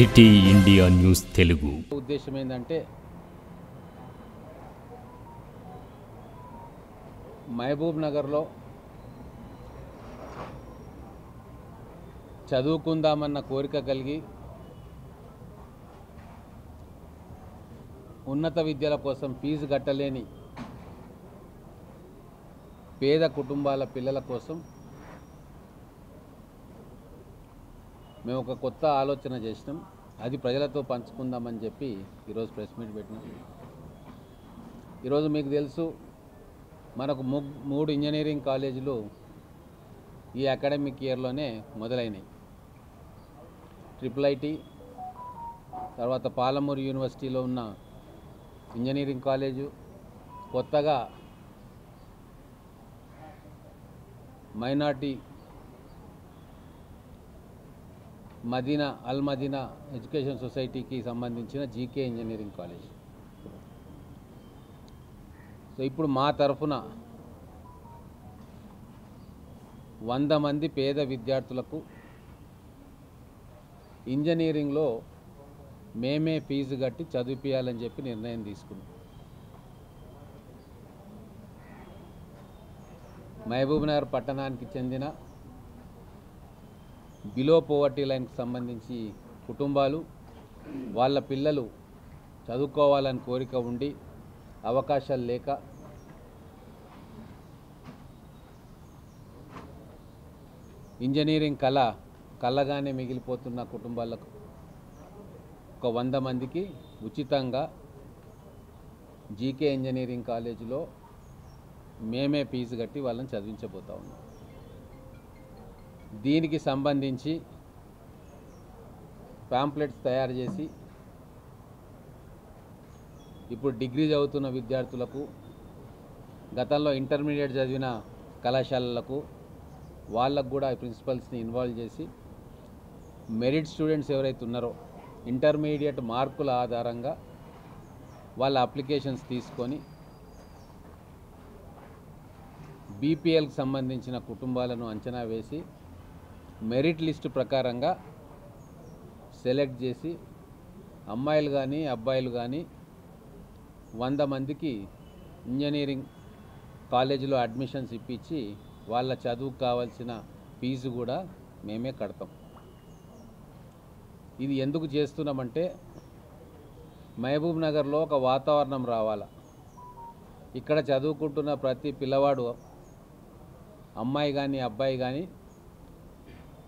City India news Telugu ఉద్దేశం ఏంటంటే మహబూబ్ నగర్లో చదువుకుందామన్న కోరిక కలిగి ఉన్నత విద్యల కోసం ఫీజు కట్టలేని పేద కుటుంబాల పిల్లల కోసం మేము ఒక కొత్త ఆలోచన చేసినాం. అది ప్రజలతో పంచుకుందామని చెప్పి ఈరోజు ప్రెస్ మీట్ పెట్టినాం. ఈరోజు మీకు తెలుసు, మనకు 3 ఇంజనీరింగ్ కాలేజీలు ఈ అకాడమిక్ ఇయర్లోనే మొదలైనవి. IIIT, తర్వాత పాలమూరు యూనివర్సిటీలో ఉన్న ఇంజనీరింగ్ కాలేజు, కొత్తగా మైనార్టీ అల్ మదీనా ఎడ్యుకేషన్ సొసైటీకి సంబంధించిన జీకే ఇంజనీరింగ్ కాలేజ్. సో ఇప్పుడు మా తరఫున 100 మంది పేద విద్యార్థులకు ఇంజనీరింగ్లో మేమే ఫీజు కట్టి చదివించాలని చెప్పి నిర్ణయం తీసుకున్నాం. మహబూబ్ నగర్ పట్టణానికి చెందిన బిలో పోవర్టీ లైన్కి సంబంధించి కుటుంబాలు, వాళ్ళ పిల్లలు చదువుకోవాలని కోరిక ఉండి అవకాశాలు లేక ఇంజనీరింగ్ కళగానే మిగిలిపోతున్న కుటుంబాలకు ఒక 100 మందికి ఉచితంగా జీకే ఇంజనీరింగ్ కాలేజీలో మేమే ఫీజు కట్టి వాళ్ళని చదివించబోతా ఉన్నాం. దీనికి సంబంధించి పాంప్లెట్స్ తయారు చేసి ఇప్పుడు డిగ్రీ చదువుతున్న విద్యార్థులకు, గతంలో ఇంటర్మీడియట్ చదివిన కళాశాలలకు, వాళ్ళకు కూడా ప్రిన్సిపల్స్ని ఇన్వాల్వ్ చేసి మెరిట్ స్టూడెంట్స్ ఎవరైతే ఉన్నారో ఇంటర్మీడియట్ మార్కుల ఆధారంగా వాళ్ళ అప్లికేషన్స్ తీసుకొని బీపీఎల్కి సంబంధించిన కుటుంబాలను అంచనా వేసి మెరిట్ లిస్టు ప్రకారంగా సెలెక్ట్ చేసి అమ్మాయిలు కానీ అబ్బాయిలు కానీ 100 మందికి ఇంజనీరింగ్ కాలేజీలో అడ్మిషన్స్ ఇప్పించి వాళ్ళ చదువుకు కావాల్సిన ఫీజు కూడా మేమే కడతాం. ఇది ఎందుకు చేస్తున్నామంటే మహబూబ్ నగర్లో ఒక వాతావరణం రావాలా. ఇక్కడ చదువుకుంటున్న ప్రతి పిల్లవాడు, అమ్మాయి కానీ అబ్బాయి కానీ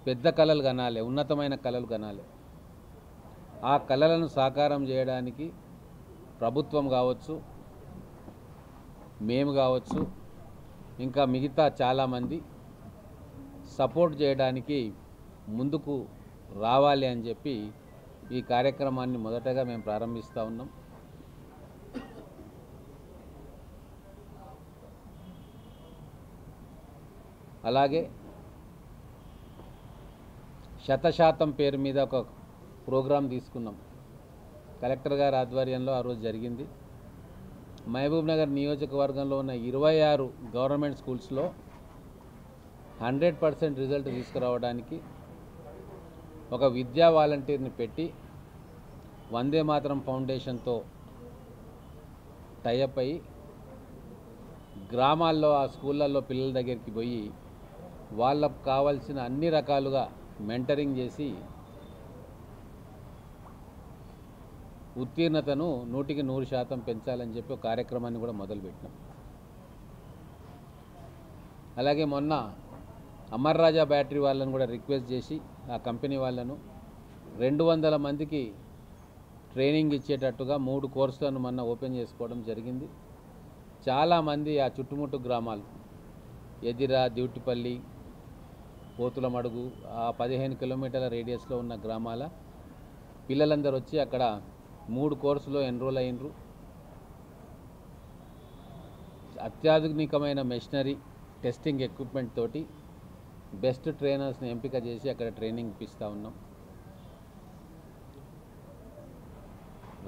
పెద్ద కళలు కనాలి, ఉన్నతమైన కళలు కనాలి. ఆ కళలను సాకారం చేయడానికి ప్రభుత్వం కావచ్చు, మేము కావచ్చు, ఇంకా మిగతా చాలామంది సపోర్ట్ చేయడానికి ముందుకు రావాలి అని చెప్పి ఈ కార్యక్రమాన్ని మొదటగా మేము ప్రారంభిస్తూ ఉన్నాం. అలాగే 100% పేరు మీద ఒక ప్రోగ్రాం తీసుకున్నాం. కలెక్టర్ గారి ఆధ్వర్యంలో ఆ రోజు జరిగింది. మహబూబ్ నగర్ నియోజకవర్గంలో ఉన్న 26 గవర్నమెంట్ స్కూల్స్లో 100% రిజల్ట్ తీసుకురావడానికి ఒక విద్యా వాలంటీర్ని పెట్టి వందే మాతరం ఫౌండేషన్తో టైఅప్ అయ్యి గ్రామాల్లో ఆ స్కూళ్ళల్లో పిల్లల దగ్గరికి పోయి వాళ్ళకు కావాల్సిన అన్ని రకాలుగా మెంటరింగ్ చేసి ఉత్తీర్ణతను 100% పెంచాలని చెప్పి ఒక కార్యక్రమాన్ని కూడా మొదలుపెట్టినాం. అలాగే మొన్న అమర్ రాజా బ్యాటరీ వాళ్ళను కూడా రిక్వెస్ట్ చేసి ఆ కంపెనీ వాళ్ళను 200 మందికి ట్రైనింగ్ ఇచ్చేటట్టుగా 3 కోర్సులను మొన్న ఓపెన్ చేసుకోవడం జరిగింది. చాలామంది ఆ చుట్టుముట్టు గ్రామాలు ఎదిరా, డ్యూటిపల్లి, పోతులమడుగు, ఆ 15 కిలోమీటర్ల రేడియస్లో ఉన్న గ్రామాల పిల్లలందరూ వచ్చి అక్కడ 3 కోర్సులో ఎన్రోల్ అయినరు. అత్యాధునికమైన మెషినరీ, టెస్టింగ్ ఎక్విప్మెంట్ తోటి బెస్ట్ ట్రైనర్స్ని ఎంపిక చేసి అక్కడ ట్రైనింగ్ ఇప్పిస్తూ ఉన్నాం.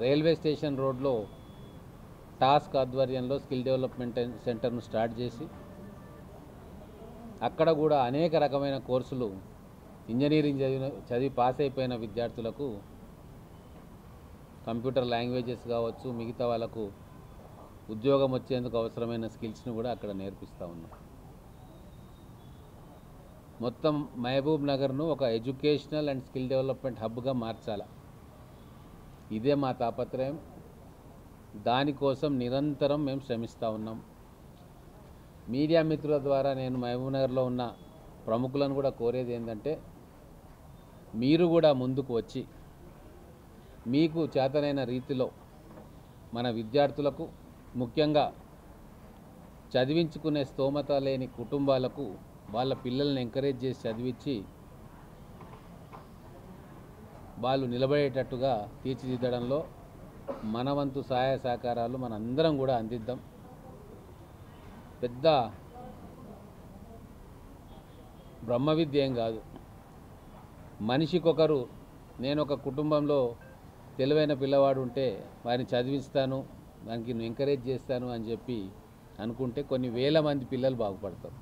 రైల్వే స్టేషన్ రోడ్లో టాస్క్ ఆధ్వర్యంలో స్కిల్ డెవలప్మెంట్ సెంటర్ను స్టార్ట్ చేసి అక్కడ కూడా అనేక రకమైన కోర్సులు ఇంజనీరింగ్ చదివి పాస్ అయిపోయిన విద్యార్థులకు కంప్యూటర్ లాంగ్వేజెస్ కావచ్చు, మిగతా వాళ్ళకు ఉద్యోగం వచ్చేందుకు అవసరమైన స్కిల్స్ని కూడా అక్కడ నేర్పిస్తూ ఉన్నాం. మొత్తం మహబూబ్ నగర్ను ఒక ఎడ్యుకేషనల్ అండ్ స్కిల్ డెవలప్మెంట్ హబ్గా మార్చాలి. ఇదే మా తాపత్రయం. దానికోసం నిరంతరం మేము శ్రమిస్తూ ఉన్నాం. మీడియా మిత్రుల ద్వారా నేను మహబూబ్ నగర్లో ఉన్న ప్రముఖులను కూడా కోరేది ఏంటంటే, మీరు కూడా ముందుకు వచ్చి మీకు చేతనైన రీతిలో మన విద్యార్థులకు, ముఖ్యంగా చదివించుకునే స్తోమత లేని కుటుంబాలకు వాళ్ళ పిల్లల్ని ఎంకరేజ్ చేసి చదివించి వాళ్ళు నిలబడేటట్టుగా తీర్చిదిద్దడంలో మన వంతు సహాయ సహకారాలు మనందరం కూడా అందిద్దాం. పెద్ద బ్రహ్మ విద్య ఏం కాదు. మనిషికొకరు, నేను ఒక కుటుంబంలో తెలివైన పిల్లవాడు ఉంటే వారిని చదివిస్తాను, దానికి ఎంకరేజ్ చేస్తాను అని చెప్పి అనుకుంటే కొన్ని వేల మంది పిల్లలు బాగుపడతారు.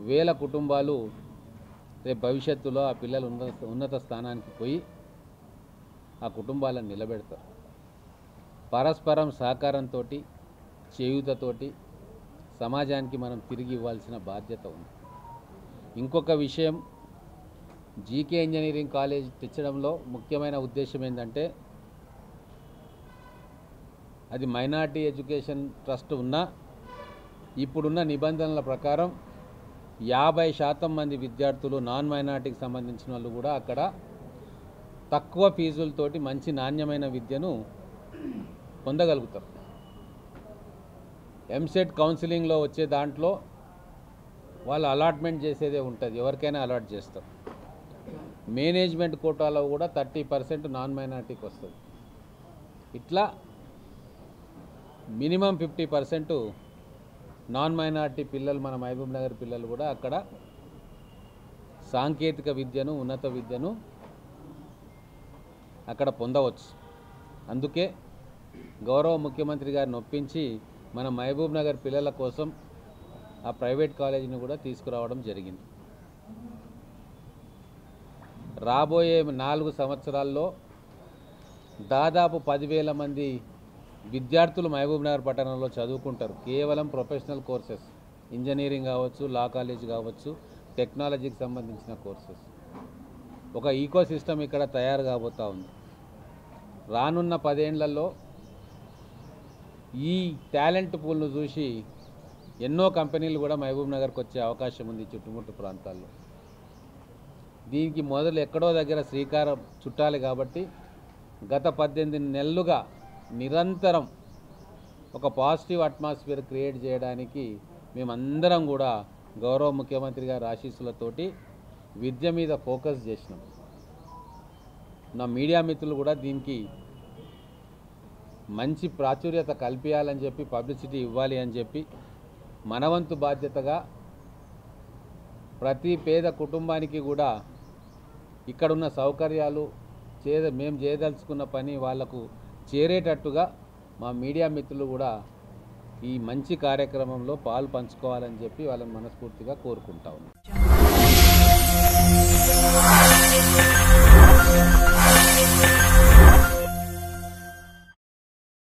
వేల కుటుంబాలు రేపు భవిష్యత్తులో ఆ పిల్లలు ఉన్నత స్థానానికి పోయి ఆ కుటుంబాలను నిలబెడతారు. పరస్పరం సహకారంతో, చేయూతతోటి సమాజానికి మనం తిరిగి ఇవ్వాల్సిన బాధ్యత ఉంది. ఇంకొక విషయం, జీకే ఇంజనీరింగ్ కాలేజ్ తెచ్చడంలో ముఖ్యమైన ఉద్దేశం ఏంటంటే, అది మైనార్టీ ఎడ్యుకేషన్ ట్రస్ట్ ఉన్నా ఇప్పుడున్న నిబంధనల ప్రకారం 50% మంది విద్యార్థులు నాన్ మైనార్టీకి సంబంధించిన వాళ్ళు కూడా అక్కడ తక్కువ ఫీజులతోటి మంచి నాణ్యమైన విద్యను పొందగలుగుతారు. ఎంసెట్ కౌన్సిలింగ్లో వచ్చే దాంట్లో వాళ్ళు అలాట్మెంట్ చేసేదే ఉంటుంది, ఎవరికైనా అలాట్ చేస్తారు. మేనేజ్మెంట్ కోటాలో కూడా 30% నాన్ మైనార్టీకి వస్తుంది. ఇట్లా మినిమం 50% నాన్ మైనార్టీ పిల్లలు, మన మహబూబ్ నగర్ పిల్లలు కూడా అక్కడ సాంకేతిక విద్యను, ఉన్నత విద్యను అక్కడ పొందవచ్చు. అందుకే గౌరవ ముఖ్యమంత్రి గారిని ఒప్పించి మన మహబూబ్ నగర్ పిల్లల కోసం ఆ ప్రైవేట్ కాలేజీని కూడా తీసుకురావడం జరిగింది. రాబోయే 4 సంవత్సరాల్లో దాదాపు 10,000 మంది విద్యార్థులు మహబూబ్ నగర్ పట్టణంలో చదువుకుంటారు. కేవలం ప్రొఫెషనల్ కోర్సెస్, ఇంజనీరింగ్ కావచ్చు, లా కాలేజ్ కావచ్చు, టెక్నాలజీకి సంబంధించిన కోర్సెస్. ఒక ఈకో సిస్టమ్ ఇక్కడ తయారు కాబోతూ ఉంది. రానున్న 10 ఏళ్లలో ఈ టాలెంట్ పూల్ను చూసి ఎన్నో కంపెనీలు కూడా మహబూబ్ నగర్కి వచ్చే అవకాశం ఉంది చుట్టుముట్టు ప్రాంతాల్లో. దీనికి మొదలు ఎక్కడో దగ్గర శ్రీకారం చుట్టాలి. కాబట్టి గత 18 నెలలుగా నిరంతరం ఒక పాజిటివ్ అట్మాస్ఫియర్ క్రియేట్ చేయడానికి మేమందరం కూడా గౌరవ ముఖ్యమంత్రి గారి ఆశీస్సులతోటి విద్య మీద ఫోకస్ చేసినాం. నా మీడియా మిత్రులు కూడా దీనికి మంచి ప్రాచుర్యత కల్పించాలని చెప్పి, పబ్లిసిటీ ఇవ్వాలి అని చెప్పి, మనవంతు బాధ్యతగా ప్రతి పేద కుటుంబానికి కూడా ఇక్కడున్న సౌకర్యాలు మేము చేయదలుచుకున్న పని వాళ్లకు చేరేటట్టుగా మా మీడియా మిత్రులు కూడా ఈ మంచి కార్యక్రమంలో పాలు పంచుకోవాలని చెప్పి వాళ్ళని మనస్ఫూర్తిగా కోరుకుంటా ఉన్నాం.